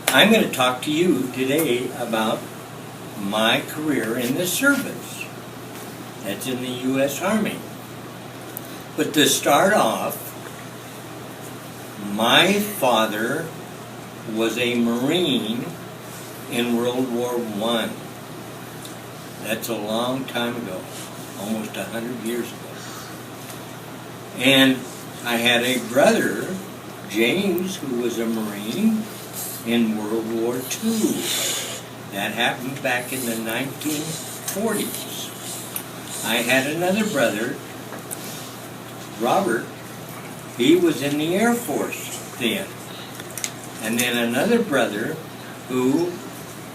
I'm going to talk to you today about my career in the service. That's in the U.S. Army. But to start off, my father was a Marine in World War I. That's a long time ago, almost 100 years ago. And I had a brother, James, who was a Marine in World War II. That happened back in the 1940s. I had another brother, Robert. He was in the Air Force then. And then another brother who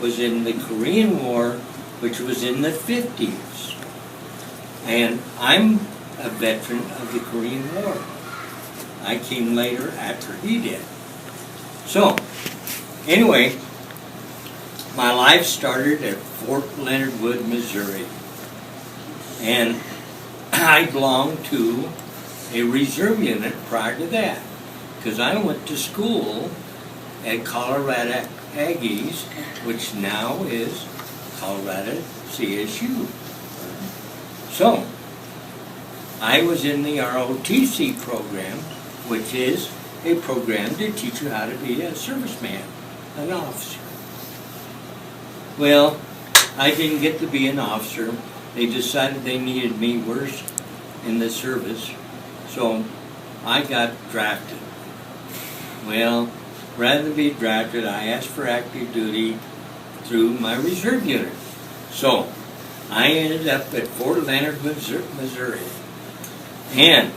was in the Korean War, which was in the 50s. And I'm a veteran of the Korean War. I came later after he did. So, anyway, my life started at Fort Leonard Wood, Missouri. And I belonged to a reserve unit prior to that, because I went to school at Colorado Aggies, which now is Colorado CSU. So, I was in the ROTC program, which is a program to teach you how to be a serviceman, an officer. Well, I didn't get to be an officer. They decided they needed me worse in the service, so I got drafted. Well, rather than be drafted, I asked for active duty through my reserve unit. So, I ended up at Fort Leonard, Missouri. And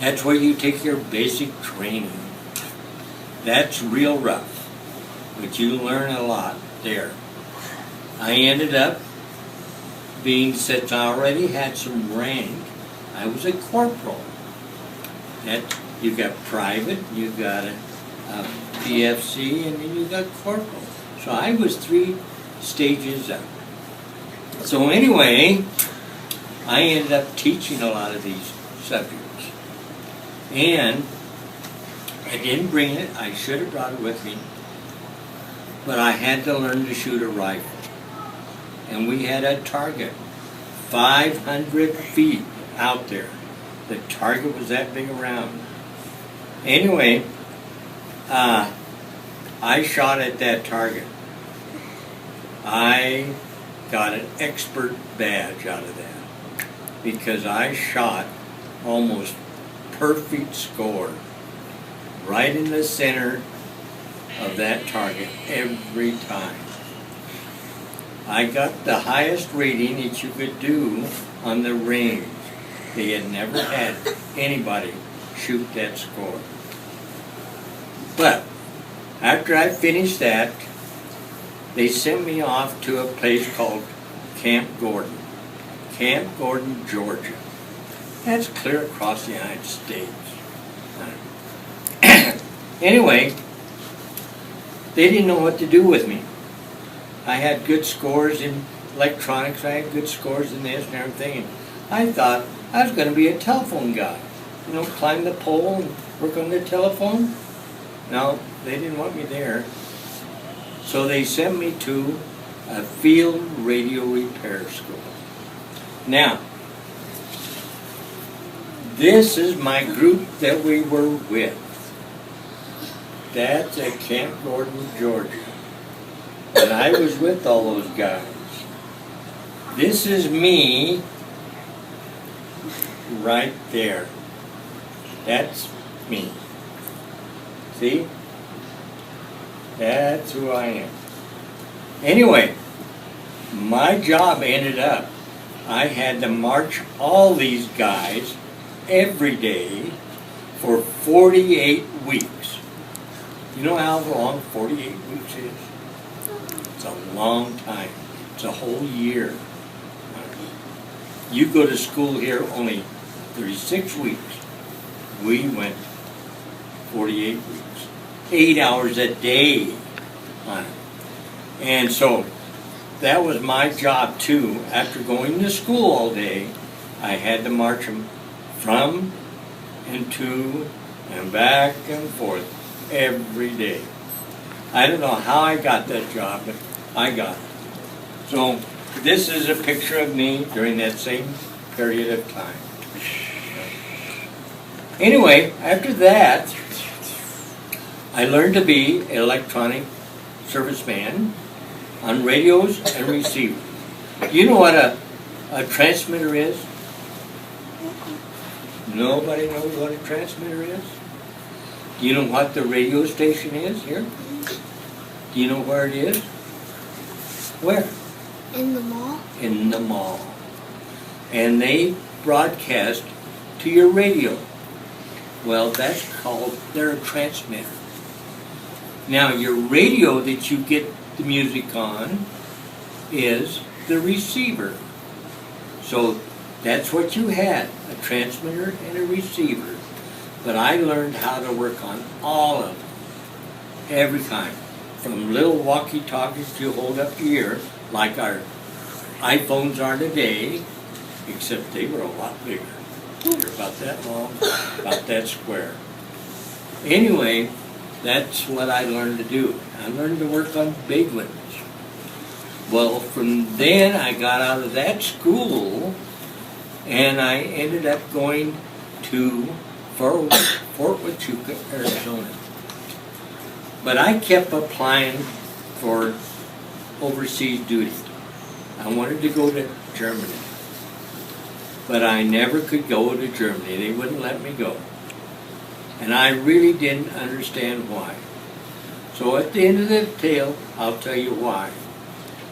that's where you take your basic training. That's real rough, but you learn a lot there. I ended up being, since I already had some rank, I was a corporal. That you got private, you got a PFC, and then you got corporal. So I was 3 stages up. So anyway, I ended up teaching a lot of these subjects. And I didn't bring it. I should have brought it with me. But I had to learn to shoot a rifle. And we had a target 500 feet out there. The target was that big around. Anyway, I shot at that target. I got an expert badge out of that because I shot almost perfect score right in the center of that target every time. I got the highest rating that you could do on the range. They had never had anybody shoot that score. But after I finished that, they sent me off to a place called Camp Gordon, Georgia. That's clear across the United States. Anyway, they didn't know what to do with me. I had good scores in electronics, I had good scores in this and everything. I thought I was going to be a telephone guy. You know, climb the pole and work on the telephone. No, they didn't want me there. So they sent me to a field radio repair school. Now, this is my group that we were with. That's at Camp Gordon, Georgia. And I was with all those guys. This is me right there. That's me. See? That's who I am. Anyway, my job ended up, I had to march all these guys every day for 48 weeks. You know how long 48 weeks is? It's a long time. It's a whole year. You go to school here only 36 weeks. We went 48 weeks. 8 hours a day on it. And so that was my job too. After going to school all day, I had to march them from and to and back and forth every day. I don't know how I got that job, but I got it. So this is a picture of me during that same period of time. Anyway, after that, I learned to be an electronic serviceman on radios and receivers. Do you know what a transmitter is? Nobody knows what a transmitter is? Do you know what the radio station is here? Do you know where it is? Where? In the mall? In the mall. And they broadcast to your radio. Well, that's called, they're a transmitter. Now, your radio that you get the music on is the receiver. So that's what you had, a transmitter and a receiver. But I learned how to work on all of them, every kind. From little walkie-talkies you hold up to your ear, like our iPhones are today, except they were a lot bigger. They're about that long, about that square. Anyway, that's what I learned to do. I learned to work on big ones. Well, from then I got out of that school and I ended up going to Fort Huachuca, Arizona. But I kept applying for overseas duty. I wanted to go to Germany. But I never could go to Germany. They wouldn't let me go. And I really didn't understand why. So at the end of the tale, I'll tell you why.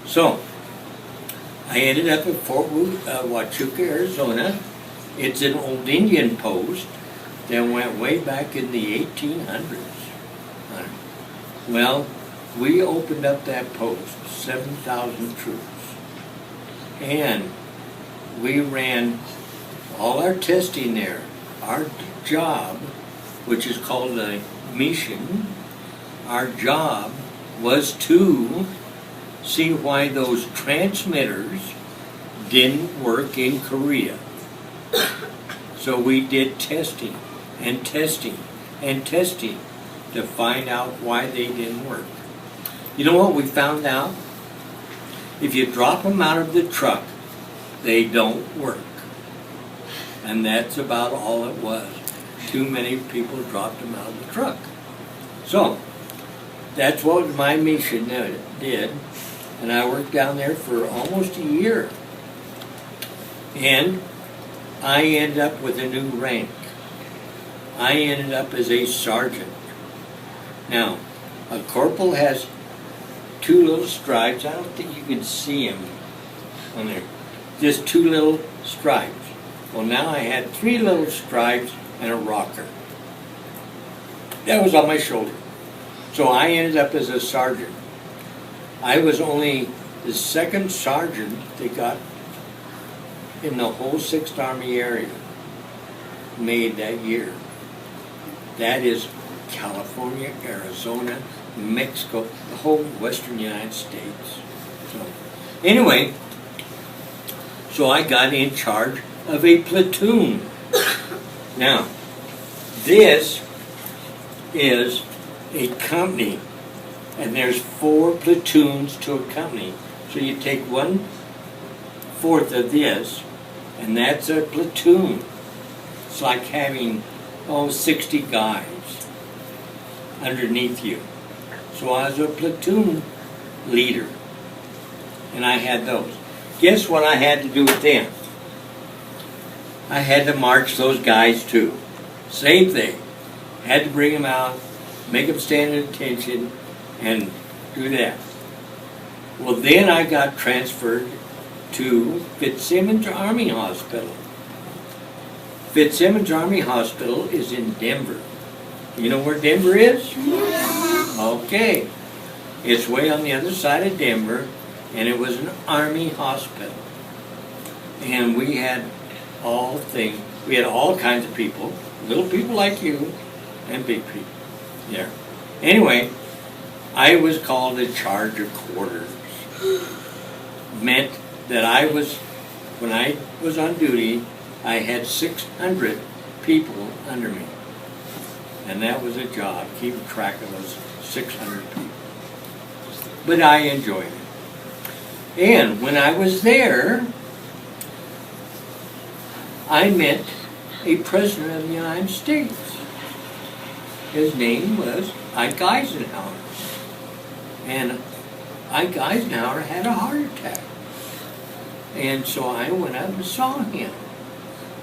So, I ended up at Fort Huachuca, Arizona. It's an old Indian post that went way back in the 1800s. Well, we opened up that post, 7,000 troops. And we ran all our testing there. Our job, which is called a mission, our job was to see why those transmitters didn't work in Korea. So we did testing and testing and testing to find out why they didn't work. You know what we found out? If you drop them out of the truck, they don't work. And that's about all it was. Too many people dropped them out of the truck. So, that's what my mission did. And I worked down there for almost a year. And I ended up with a new rank. I ended up as a sergeant. Now, a corporal has two little stripes. I don't think you can see them on there. Just two little stripes. Well, now I had three little stripes and a rocker. That was on my shoulder. So I ended up as a sergeant. I was only the second sergeant they got in the whole 6th Army area made that year. That is California, Arizona, Mexico, the whole western United States. So, anyway, so I got in charge of a platoon. Now, this is a company, and there's 4 platoons to a company. So you take 1/4 of this, and that's a platoon. It's like having, 60 guys underneath you. So I was a platoon leader, and I had those. Guess what I had to do with them? I had to march those guys too. Same thing. Had to bring them out, make them stand at attention, and do that. Well, then I got transferred to Fitzsimmons Army Hospital. Fitzsimmons Army Hospital is in Denver. You know where Denver is? Okay. It's way on the other side of Denver, and it was an Army hospital. And we had we had all kinds of people, little people like you, and big people there. Anyway, I was called in charge of quarters. Meant that when I was on duty, I had 600 people under me. And that was a job, keeping track of those 600 people. but I enjoyed it. And when I was there, I met a president of the United States. His name was Ike Eisenhower. And Ike Eisenhower had a heart attack. And so I went up and saw him.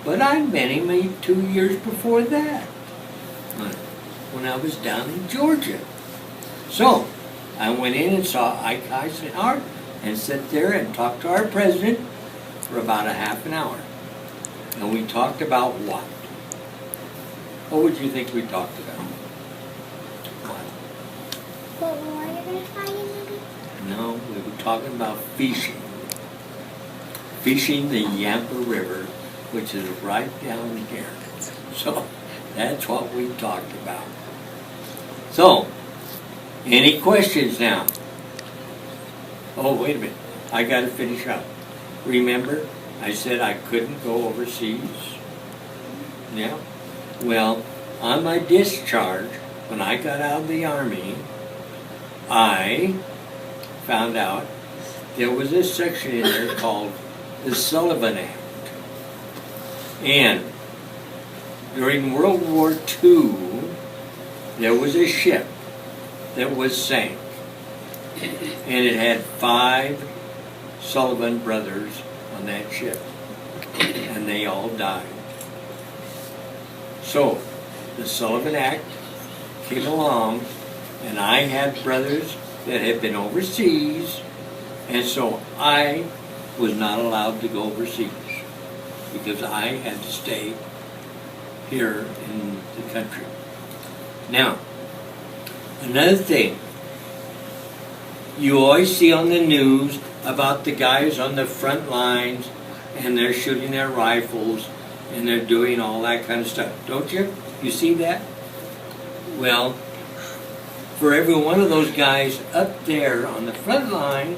But I met him 2 years before that, when I was down in Georgia. So I went in and saw Ike Eisenhower and sat there and talked to our president for about a half an hour. And we talked about what? What would you think we talked about? What were you going to talk about? No, we were talking about fishing. Fishing the Yampa River, which is right down here. So that's what we talked about. So, any questions now? Oh, wait a minute. I got to finish up. Remember, I said I couldn't go overseas? Yeah. Well, on my discharge, when I got out of the Army, I found out there was a section in there called the Sullivan Act. And during World War II, there was a ship that was sank. And it had 5 Sullivan brothers on that ship. And they all died. So, the Sullivan Act came along, and I had brothers that had been overseas, and so I was not allowed to go overseas because I had to stay here in the country. Now, another thing, you always see on the news about the guys on the front lines and they're shooting their rifles and they're doing all that kind of stuff, don't you? You see that? Well, for every one of those guys up there on the front line,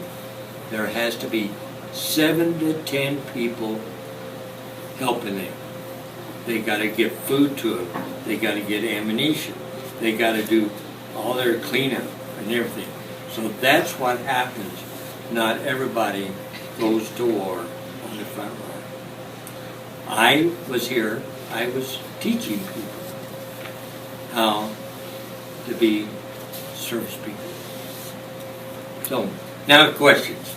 there has to be 7 to 10 people helping them. They got to get food to them. They got to get ammunition. They got to do all their cleanup and everything. So that's what happens. Not everybody goes to war on the front line. I was here. I was teaching people how to be service people. So, now questions.